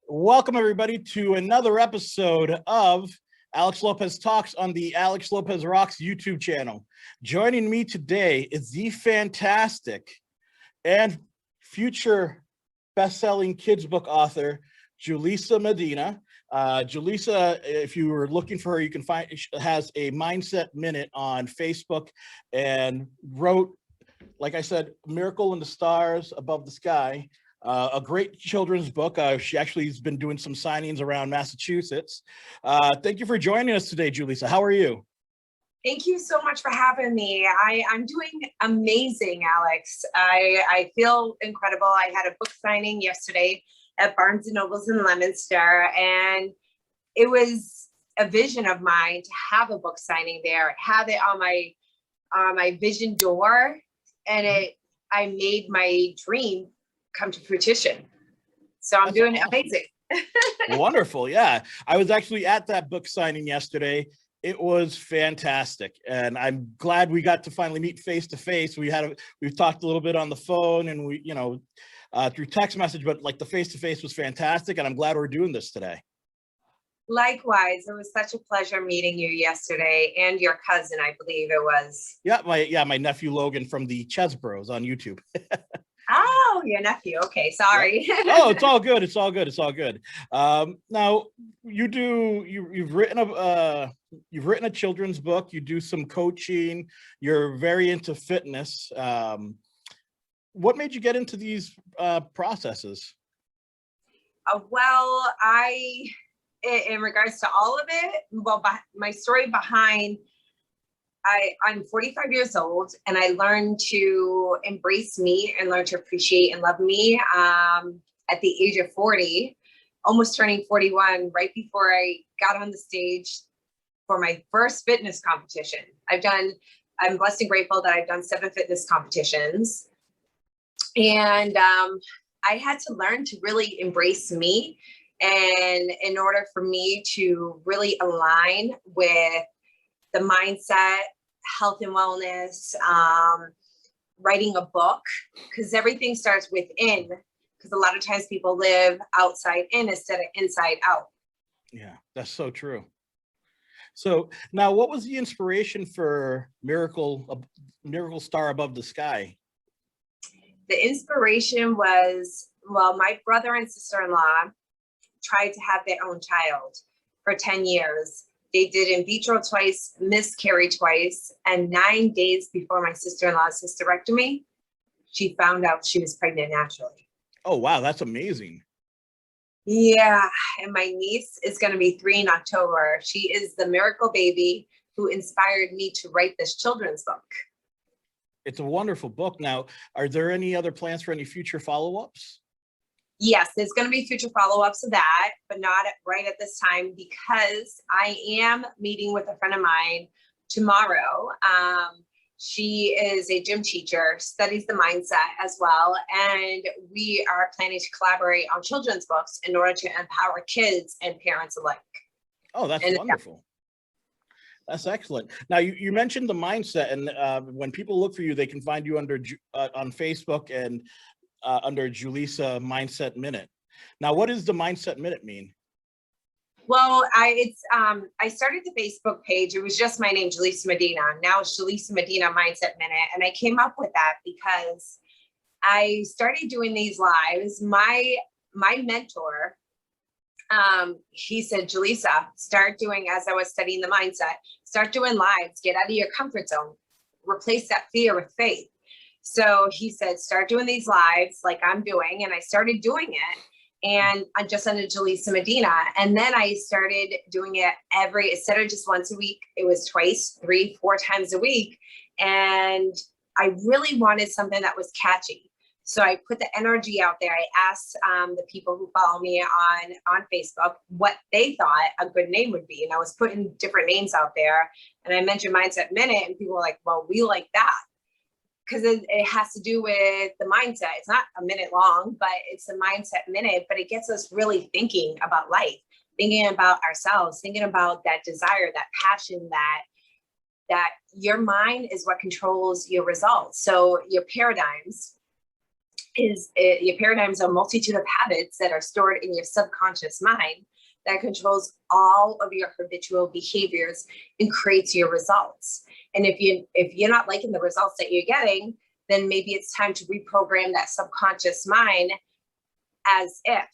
Welcome everybody to another episode of Alex Lopez Talks on the Alex Lopez Rocks YouTube channel. Joining me today is the fantastic and future best-selling kids book author, Julisa Medina. Julisa, if you were looking for her, you can find, has a Mindset Minute on Facebook and wrote, like I said, Miracle in the Stars Above the Sky. A great children's book. She actually has been doing some signings around Massachusetts. Thank you for joining us today, Julisa. How are you? Thank you so much for having me. I'm doing amazing, Alex. I feel incredible. I had a book signing yesterday at Barnes & Noble's in Leominster, and it was a vision of mine to have a book signing there, have it on my vision door, and I made my dream come to fruition. So I'm doing amazing. Wonderful. Yeah. I was actually at that book signing yesterday. It was fantastic. And I'm glad we got to finally meet face to face. We've talked a little bit on the phone and through text message, but like the face to face was fantastic. And I'm glad we're doing this today. Likewise, it was such a pleasure meeting you yesterday, and your cousin, I believe it was. Yeah, my nephew Logan from the ChezBros on YouTube. Oh, your nephew. Okay, sorry. Oh, it's all good. It's all good. It's all good. Now you've written a children's book. You do some coaching. You're very into fitness. What made you get into these processes? Well, in regards to all of it, well, my story behind, I'm 45 years old, and I learned to embrace me and learn to appreciate and love me at the age of 40, almost turning 41, right before I got on the stage for my first fitness competition. I'm blessed and grateful that I've done 7 fitness competitions. And I had to learn to really embrace me. And in order for me to really align with the mindset, health and wellness, writing a book, because everything starts within, because a lot of times people live outside in instead of inside out. Yeah, that's so true. So now, what was the inspiration for Miracle Star Above the Sky? The inspiration was, well, my brother and sister-in-law tried to have their own child for 10 years. They did in vitro twice, miscarried twice, and 9 days before my sister-in-law's hysterectomy, she found out she was pregnant naturally. Oh, wow, that's amazing. Yeah, and my niece is going to be 3 in October. She is the miracle baby who inspired me to write this children's book. It's a wonderful book. Now, are there any other plans for any future follow-ups? Yes, there's going to be future follow-ups of that, but not right at this time, because I am meeting with a friend of mine tomorrow. She is a gym teacher, studies the mindset as well, and we are planning to collaborate on children's books in order to empower kids and parents alike. Oh, that's wonderful. That's excellent. Now, you mentioned the mindset, and when people look for you, they can find you under on Facebook and under Julisa Mindset Minute. Now, what does the Mindset Minute mean? Well, I started the Facebook page. It was just my name, Julisa Medina. Now it's Julisa Medina Mindset Minute. And I came up with that because I started doing these lives. My mentor, he said, Julisa, start doing, as I was studying the mindset, start doing lives, get out of your comfort zone, replace that fear with faith. So he said, start doing these lives like I'm doing. And I started doing it, and I'm just under Julisa Medina. And then I started doing it instead of just once a week, it was twice, 3, 4 times a week. And I really wanted something that was catchy. So I put the energy out there. I asked the people who follow me on Facebook what they thought a good name would be. And I was putting different names out there. And I mentioned Mindset Minute, and people were like, well, we like that. Because it has to do with the mindset. It's not a minute long, but it's a mindset minute, but it gets us really thinking about life, thinking about ourselves, thinking about that desire, that passion, that your mind is what controls your results. So your paradigms your paradigm is a multitude of habits that are stored in your subconscious mind that controls all of your habitual behaviors and creates your results. And if you're not liking the results that you're getting, then maybe it's time to reprogram that subconscious mind as if,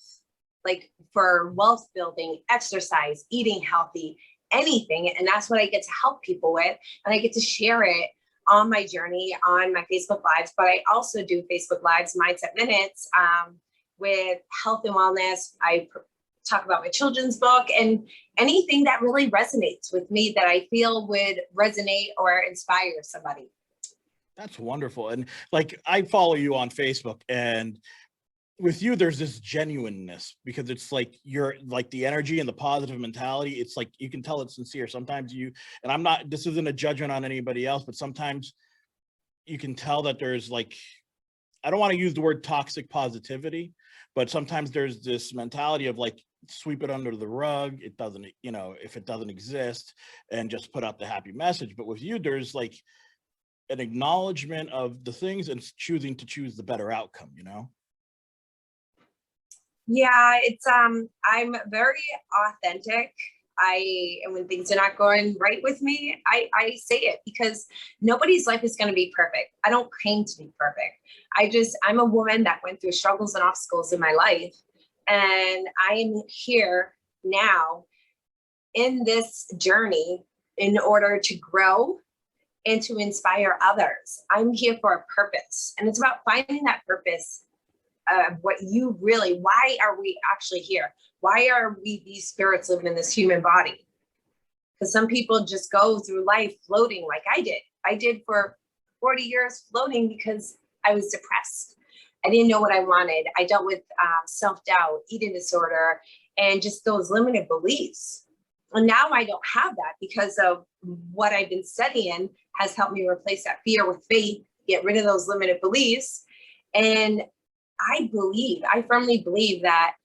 like, for wealth building, exercise, eating healthy, anything. And that's what I get to help people with. And I get to share it on my journey on my Facebook Lives. But I also do Facebook Lives, Mindset Minutes, with health and wellness. I talk about my children's book and anything that really resonates with me that I feel would resonate or inspire somebody. That's wonderful. And like, I follow you on Facebook, and with you, there's this genuineness, because it's like, you're like the energy and the positive mentality. It's like, you can tell it's sincere. Sometimes and I'm not, this isn't a judgment on anybody else, but sometimes you can tell that there's like, I don't want to use the word toxic positivity, but sometimes there's this mentality of like, sweep it under the rug. It doesn't, if it doesn't exist, and just put out the happy message. But with you, there's like an acknowledgement of the things and choosing to choose the better outcome, Yeah, it's I'm very authentic. And when things are not going right with me, I say it, because nobody's life is going to be perfect. I don't claim to be perfect. I'm a woman that went through struggles and obstacles in my life, and I am here now in this journey in order to grow and to inspire others. I'm here for a purpose, and it's about finding that purpose. What you really, why are we actually here? Why are we these spirits living in this human body? Because some people just go through life floating like I did. I did for 40 years floating because I was depressed. I didn't know what I wanted. I dealt with self-doubt, eating disorder, and just those limited beliefs. And now I don't have that, because of what I've been studying has helped me replace that fear with faith, get rid of those limited beliefs. And I firmly believe that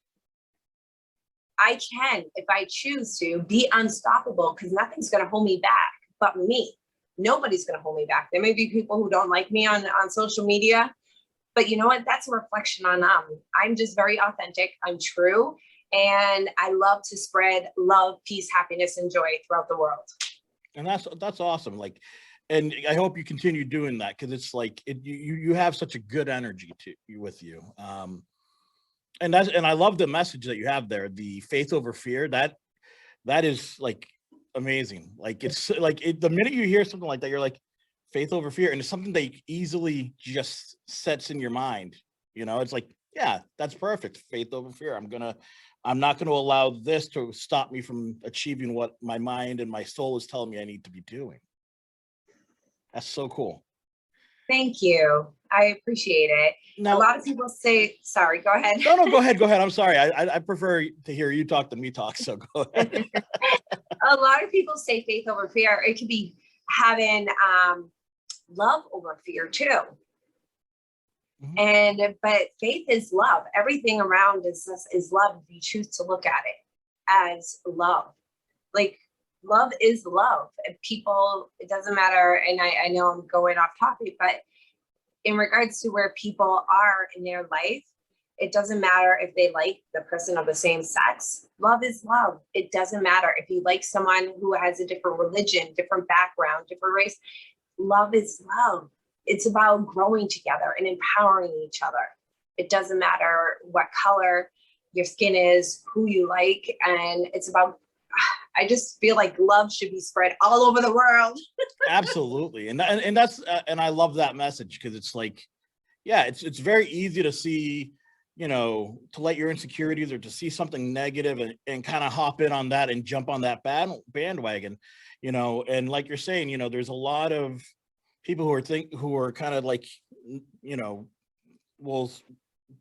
I can, if I choose to, be unstoppable, because nothing's going to hold me back but me. Nobody's going to hold me back. There may be people who don't like me on social media, but you know what? That's a reflection on them. I'm just very authentic. I'm true. And I love to spread love, peace, happiness, and joy throughout the world. And that's awesome. Like, and I hope you continue doing that, because it's like, you have such a good energy with you. And I love the message that you have there, the faith over fear. That is like amazing. Like, it's like the minute you hear something like that, you're like, faith over fear, and it's something that easily just sets in your mind. It's like, yeah, that's perfect. Faith over fear. I'm not going to allow this to stop me from achieving what my mind and my soul is telling me I need to be doing. That's so cool. Thank you. I appreciate it. Now, a lot of people say, sorry, go ahead. No, go ahead. I'm sorry. I prefer to hear you talk than me talk, so go ahead. A lot of people say faith over fear. It could be having love over fear too. Mm-hmm. But faith is love. Everything around is love if you choose to look at it as love. Like, love is love. People, it doesn't matter. And I know I'm going off topic, but in regards to where people are in their life, it doesn't matter if they like the person of the same sex. Love is love. It doesn't matter if you like someone who has a different religion, different background, different race. Love is love. It's about growing together and empowering each other. It doesn't matter what color your skin is, who you like, and it's about, I just feel like love should be spread all over the world. Absolutely. And that's, and I love that message, because it's like, yeah, it's very easy to see, to let your insecurities, or to see something negative and kind of hop in on that and jump on that bandwagon, and like you're saying, there's a lot of people who are kind of like, will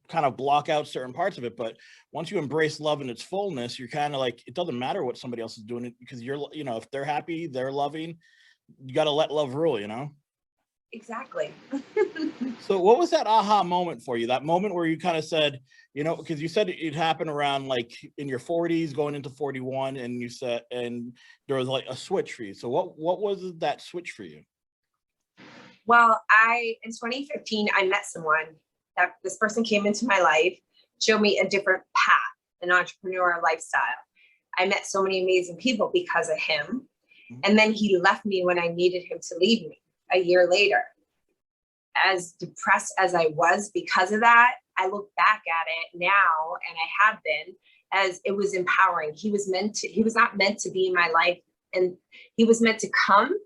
kind of block out certain parts of it. But once you embrace love in its fullness, you're kind of like, it doesn't matter what somebody else is doing, because you're, if they're happy, they're loving, you got to let love rule, Exactly. So what was that aha moment for you? That moment where you kind of said, because you said it happened around like in your 40s going into 41, and you said, and there was like a switch for you. So what was that switch for you? Well, in 2015, I met someone, that this person came into my life, showed me a different path, an entrepreneurial lifestyle. I met so many amazing people because of him. And then he left me when I needed him to leave me a year later. As depressed as I was because of that, I look back at it now, and I have been, as it was empowering. He was not meant to be in my life, and he was meant to come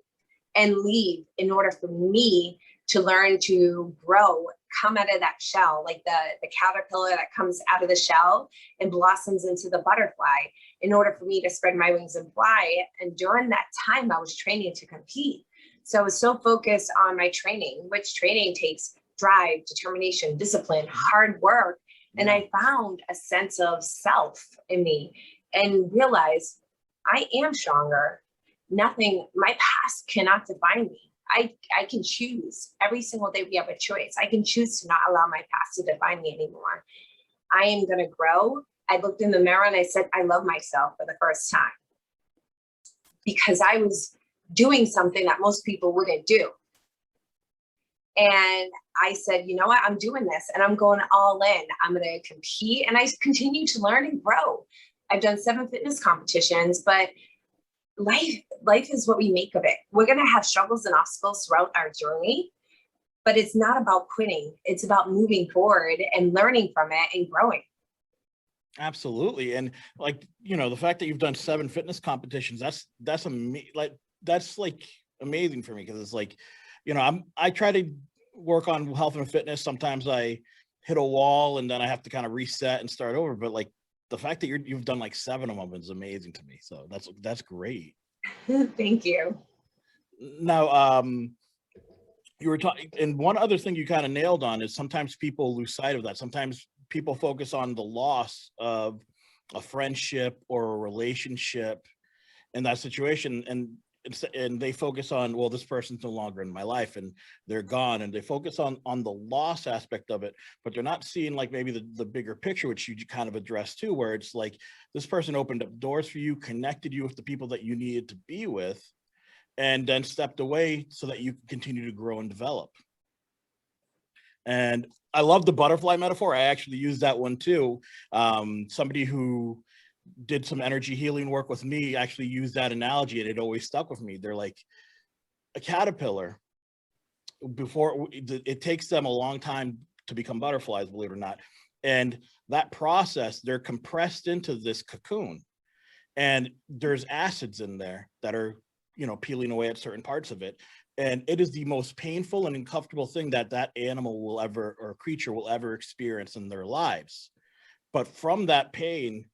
and leave in order for me to learn to grow, come out of that shell, like the caterpillar that comes out of the shell and blossoms into the butterfly, in order for me to spread my wings and fly. And during that time, I was training to compete. So I was so focused on my training, which training takes drive, determination, discipline, hard work. And I found a sense of self in me and realized I am stronger. Nothing, my past cannot define me. I can choose. Every single day we have a choice. I can choose to not allow my past to define me anymore. I am going to grow. I looked in the mirror and I said, I love myself for the first time, because I was doing something that most people wouldn't do. And I said, you know what, I'm doing this and I'm going all in. I'm going to compete. And I continue to learn and grow. I've done 7 fitness competitions, but life is what we make of it. We're going to have struggles and obstacles throughout our journey, but it's not about quitting. It's about moving forward and learning from it and growing. Absolutely. And like, you know, the fact that you've done 7 fitness competitions, that's amazing for me, because it's like, you know, I try to work on health and fitness. Sometimes I hit a wall and then I have to kind of reset and start over. But like the fact that you've done like 7 of them is amazing to me. So that's great. Thank you. Now, you were talking, and one other thing you kind of nailed on is sometimes people lose sight of that. Sometimes people focus on the loss of a friendship or a relationship in that situation, and they focus on, well, this person's no longer in my life and they're gone, and they focus on the loss aspect of it, but they're not seeing like maybe the bigger picture, which you kind of addressed too, where it's like this person opened up doors for you, connected you with the people that you needed to be with, and then stepped away so that you can continue to grow and develop. And I love the butterfly metaphor. I actually use that one too. Somebody who did some energy healing work with me actually used that analogy, and it always stuck with me. They're like a caterpillar. Before it takes them a long time to become butterflies, believe it or not. And that process, they're compressed into this cocoon, and there's acids in there that are, you know, peeling away at certain parts of it. And it is the most painful and uncomfortable thing that animal will ever, or creature will ever experience in their lives. But from that pain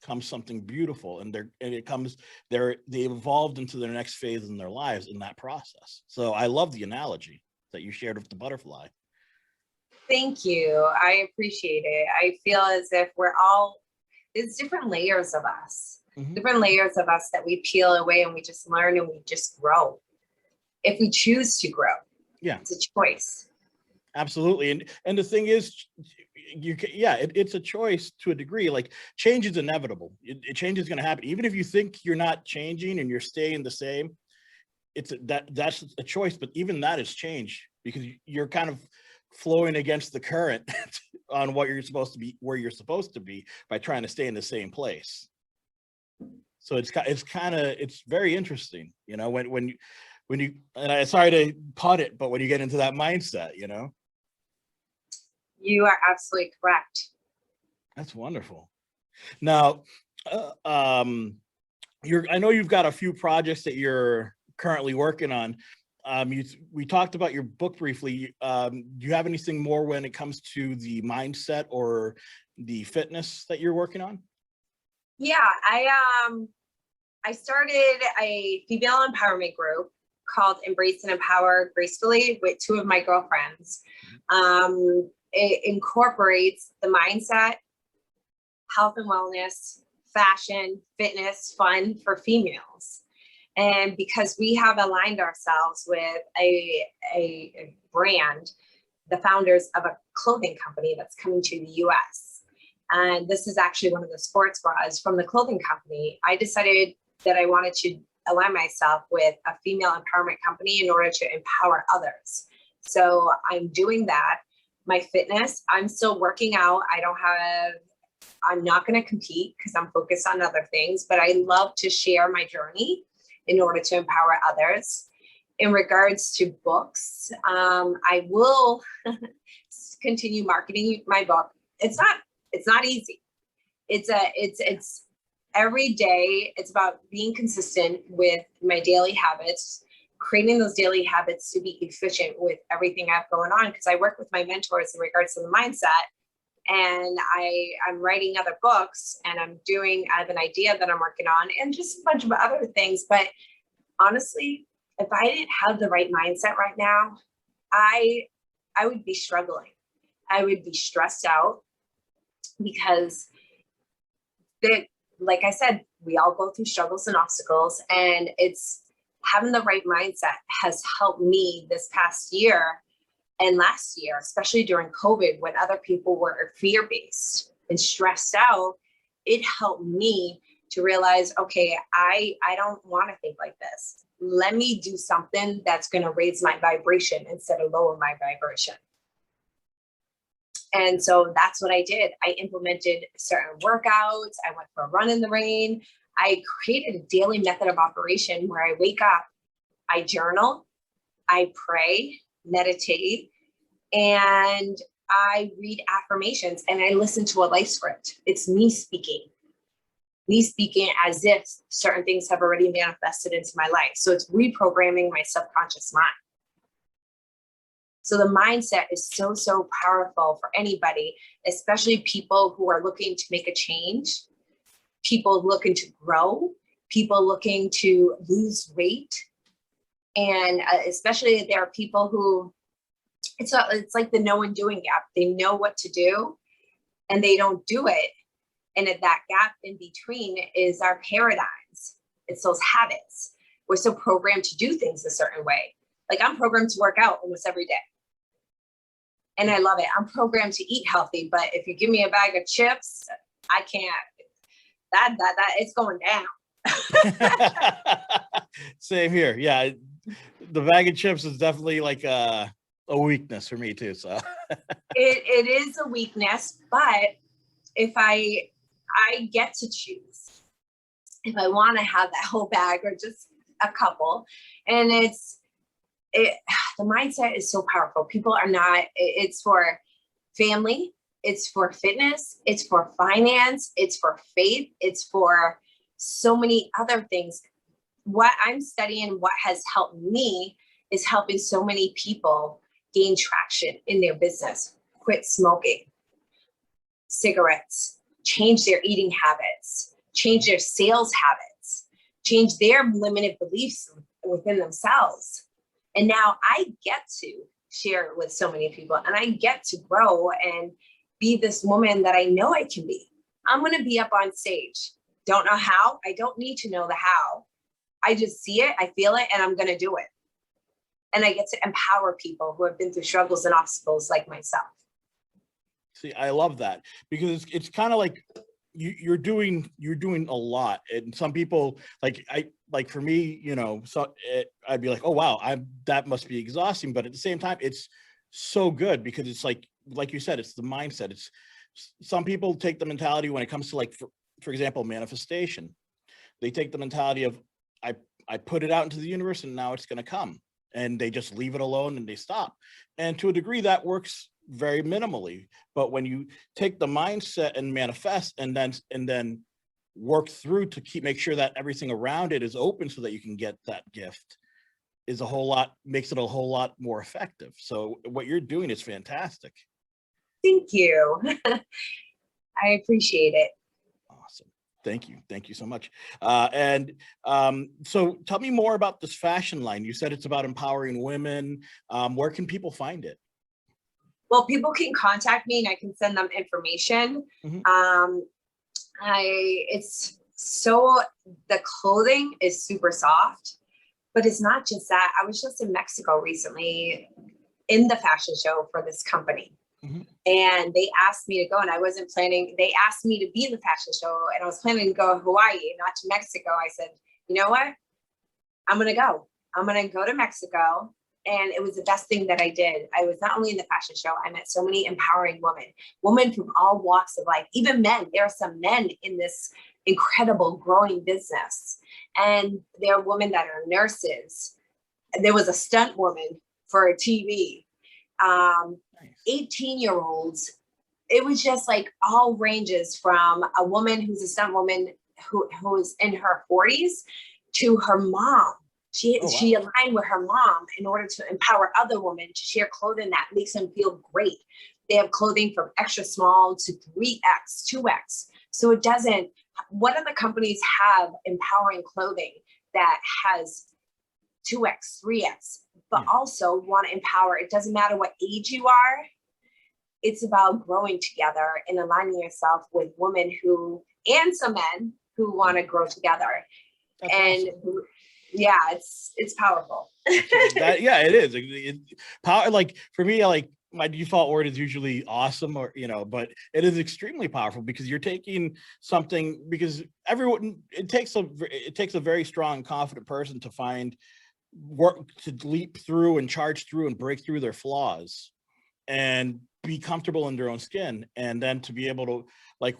comes something beautiful, and they evolved into their next phase in their lives in that process. So I love the analogy that you shared with the butterfly. Thank you. I appreciate it. I feel as if there's different layers of us, different layers of us that we peel away, and we just learn and we just grow. If we choose to grow, it's a choice. Absolutely. And the thing is, it's a choice to a degree. Like change is inevitable. Change is going to happen. Even if you think you're not changing and you're staying the same, that's a choice. But even that is change, because you're kind of flowing against the current on what you're supposed to be, where you're supposed to be, by trying to stay in the same place. So it's very interesting, you know, when you, and I'm sorry to put it, but when you get into that mindset, you know. You are absolutely correct. That's wonderful. Now, I know you've got a few projects that you're currently working on. We talked about your book briefly. Do you have anything more when it comes to the mindset or the fitness that you're working on? Yeah, I started a female empowerment group called Embrace and Empower Gracefully with 2 of my girlfriends. It incorporates the mindset, health and wellness, fashion, fitness, fun for females. And because we have aligned ourselves with a brand, the founders of a clothing company that's coming to the US. And this is actually one of the sports bras from the clothing company. I decided that I wanted to align myself with a female empowerment company in order to empower others. So I'm doing that. my fitness. I'm still working out. I'm not going to compete because I'm focused on other things, but I love to share my journey in order to empower others. In regards to books, I will continue marketing my book. It's not easy. It's every day. It's about being consistent with my daily habits, creating those daily habits to be efficient with everything I have going on. Because I work with my mentors in regards to the mindset, and I'm writing other books, and I have an idea that I'm working on, and just a bunch of other things. But honestly, if I didn't have the right mindset right now, I would be struggling. I would be stressed out because like I said, we all go through struggles and obstacles, and it's having the right mindset has helped me this past year and last year, especially during COVID, when other people were fear-based and stressed out. It helped me to realize, okay, I don't want to think like this. Let me do something that's going to raise my vibration instead of lower my vibration. And so that's what I did. I implemented certain workouts. I went for a run in the rain. I created a daily method of operation where I wake up, I journal, I pray, meditate, and I read affirmations, and I listen to a life script. It's me speaking as if certain things have already manifested into my life. So it's reprogramming my subconscious mind. So the mindset is so, so powerful for anybody, especially people who are looking to make a change, people looking to grow, people looking to lose weight. And especially there are people who, it's like the know and doing gap. They know what to do and they don't do it. And at that gap in between is our paradigms. It's those habits. We're so programmed to do things a certain way. Like I'm programmed to work out almost every day. And I love it. I'm programmed to eat healthy, but if you give me a bag of chips, I can't. That it's going down. Same here. Yeah, the bag of chips is definitely like a weakness for me too. So it is a weakness, but if I get to choose if I want to have that whole bag or just a couple, and the mindset is so powerful. People are not, it's for family, it's for fitness, it's for finance, it's for faith, it's for so many other things. What I'm studying, what has helped me is helping so many people gain traction in their business, quit smoking cigarettes, change their eating habits, change their sales habits, change their limited beliefs within themselves. And now I get to share it with so many people, and I get to grow and be this woman that I know I can be. I'm going to be up on stage. Don't know how. I don't need to know the how. I just see it, I feel it, and I'm going to do it. And I get to empower people who have been through struggles and obstacles like myself. see, I love that because it's kind of like you're doing a lot, and some people like for me, so I'd be like, oh wow, that must be exhausting, but at the same time, it's so good because it's like you said, it's the mindset. It's some people take the mentality when it comes to like, for example, manifestation. They take the mentality of I put it out into the universe and now it's going to come, and they just leave it alone and they stop. And to a degree that works very minimally. But when you take the mindset and manifest and then work through to make sure that everything around it is open so that you can get that gift, makes it a whole lot more effective. So what you're doing is fantastic. Thank you. I appreciate it. Awesome. Thank you so much. So tell me more about this fashion line. You said it's about empowering women. Where can people find it? Well, people can contact me and I can send them information. Mm-hmm. The clothing is super soft, but it's not just that. I was just in Mexico recently in the fashion show for this company. Mm-hmm. And they asked me to go, and I wasn't planning. They asked me to be in the fashion show, and I was planning to go to Hawaii, not to Mexico. I said, you know what? I'm going to go. I'm going to go to Mexico. And it was the best thing that I did. I was not only in the fashion show, I met so many empowering women from all walks of life, even men. There are some men in this incredible growing business. And there are women that are nurses. There was a stunt woman for TV, 18-year-olds. It was just like all ranges, from a woman who's a stunt woman who's in her 40s to her mom. She aligned with her mom in order to empower other women to share clothing that makes them feel great. They have clothing from extra small to 3X, 2X. So it doesn't, what other companies have empowering clothing that has 2X, 3X, but also want to empower? It doesn't matter what age you are. It's about growing together and aligning yourself with women and some men who want to grow together. That's and awesome. Yeah, it's powerful. It is. Power, like for me, like my default word is usually awesome, or but it is extremely powerful, because you're taking something, because everyone, it takes a very strong, confident person to find work, to leap through and charge through and break through their flaws and be comfortable in their own skin, and then to be able to, like,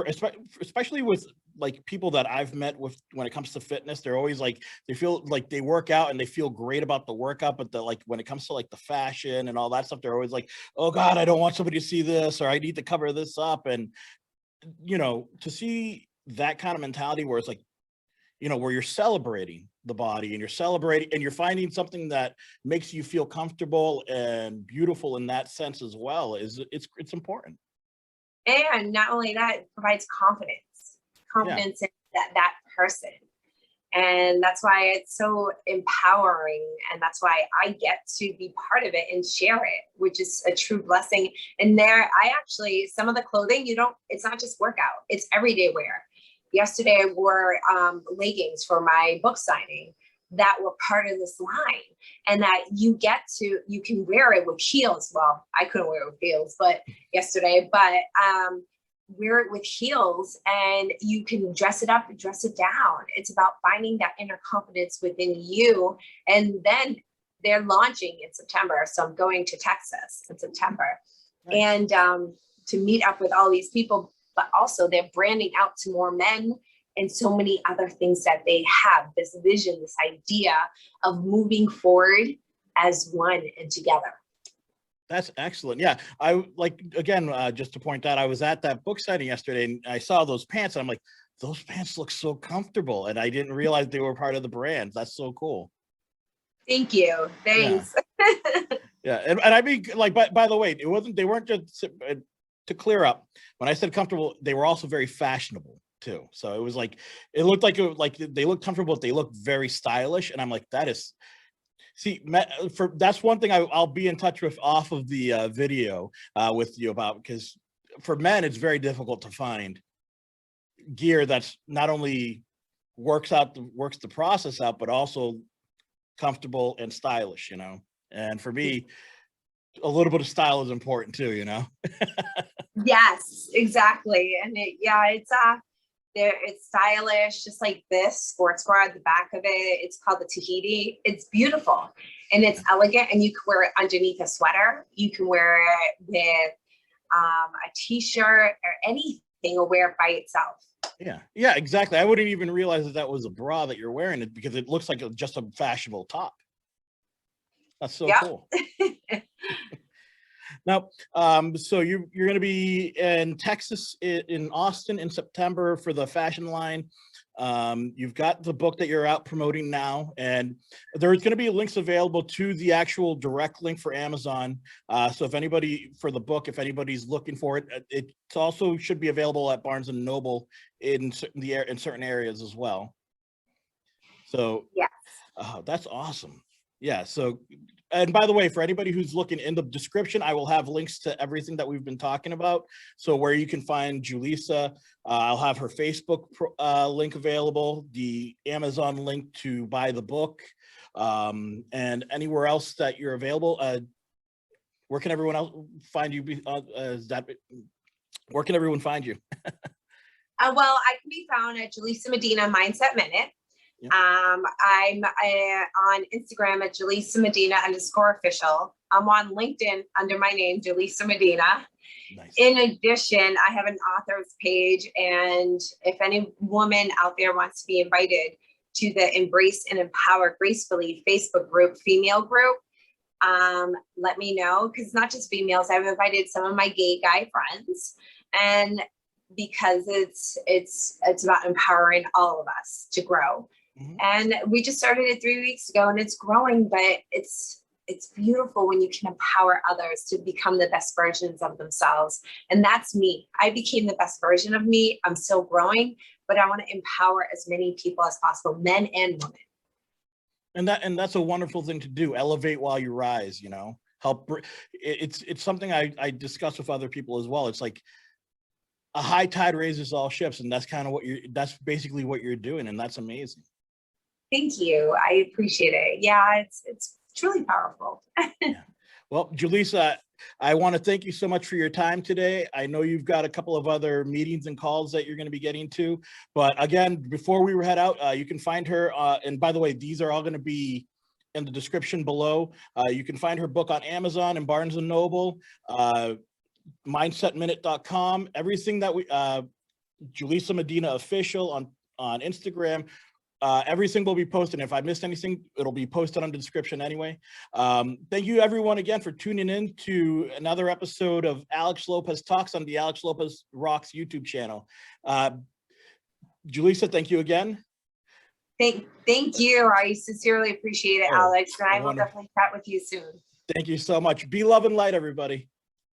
especially with like people that I've met with when it comes to fitness, they're always like, they feel like they work out and they feel great about the workout, but like when it comes to like the fashion and all that stuff, they're always like, oh God, I don't want somebody to see this, or I need to cover this up. And to see that kind of mentality where it's like, where you're celebrating the body, and you're celebrating and you're finding something that makes you feel comfortable and beautiful in that sense as well, it's important. And not only that, it provides confidence in that person. And that's why it's so empowering. And that's why I get to be part of it and share it, which is a true blessing. And some of the clothing, it's not just workout, it's everyday wear. Yesterday I wore leggings for my book signing that were part of this line, and that you can wear it with heels. Well, I couldn't wear it with heels, but wear it with heels, and you can dress it up and dress it down. It's about finding that inner confidence within you. And then they're launching in September. So I'm going to Texas in September. Nice. And to meet up with all these people, but also they're branding out to more men and so many other things that they have, this vision, this idea of moving forward as one and together. That's excellent. Yeah, I like, again, just to point out, I was at that book signing yesterday and I saw those pants and I'm like, those pants look so comfortable, and I didn't realize they were part of the brand. That's so cool. Thank you. Thanks. Yeah. And I mean, like, by the way, they weren't just, to clear up, when I said comfortable, they were also very fashionable too. So it was like, it looked like they looked comfortable, but they looked very stylish. And I'm like, that's one thing I'll be in touch with off of the video with you about, because for men, it's very difficult to find gear that's not only works the process out, but also comfortable and stylish, and for me, a little bit of style is important too, Yes, exactly. And it's stylish, just like this sports bra at the back of it. It's called the Tahiti. It's beautiful and it's elegant, and you can wear it underneath a sweater. You can wear it with a t-shirt or anything, or wear it by itself. Yeah, exactly. I wouldn't even realize that was a bra that you're wearing, it because it looks like just a fashionable top. That's so cool. Now, so you're going to be in Texas, in Austin in September for the fashion line. You've got the book that you're out promoting now, and there's going to be links available to the actual direct link for Amazon. So if anybody's looking for it, it also should be available at Barnes and Noble in certain areas as well. So yes, that's awesome. Yeah. So, and by the way, for anybody who's looking, in the description, I will have links to everything that we've been talking about. So where you can find Julisa, I'll have her Facebook link available, the Amazon link to buy the book, and anywhere else that you're available. Where can everyone else find you? Where can everyone find you? Well, I can be found at Julisa Medina Mindset Minute. Yeah. I'm on Instagram at Julisa Medina _official. I'm on LinkedIn under my name, Julisa Medina. Nice. In addition, I have an author's page, and if any woman out there wants to be invited to the Embrace and Empower Gracefully Facebook group, female group, let me know, because not just females, I've invited some of my gay guy friends, and because it's about empowering all of us to grow. Mhm. And we just started it 3 weeks ago, and it's growing, but it's beautiful when you can empower others to become the best versions of themselves. And that's me. I became the best version of me. I'm still growing, but I want to empower as many people as possible, men and women. And that's a wonderful thing to do. Elevate while you rise, you know, help. It's something I discuss with other people as well. It's like a high tide raises all ships. And that's kind of that's basically what you're doing. And that's amazing. Thank you. I appreciate it. Yeah, it's truly powerful. Yeah. Well, Julisa, I want to thank you so much for your time today. I know you've got a couple of other meetings and calls that you're going to be getting to, but again, before we head out, you can find her. And by the way, these are all going to be in the description below. You can find her book on Amazon and Barnes and Noble, mindsetminute.com, everything that Julisa Medina official on Instagram. Everything will be posted. If I missed anything, it'll be posted on the description anyway. Thank you everyone again for tuning in to another episode of Alex Lopez Talks on the Alex Lopez Rocks YouTube channel. Julisa, thank you again. Thank you. I sincerely appreciate it, Alex. And I will definitely chat with you soon. Thank you so much. Be love and light, everybody.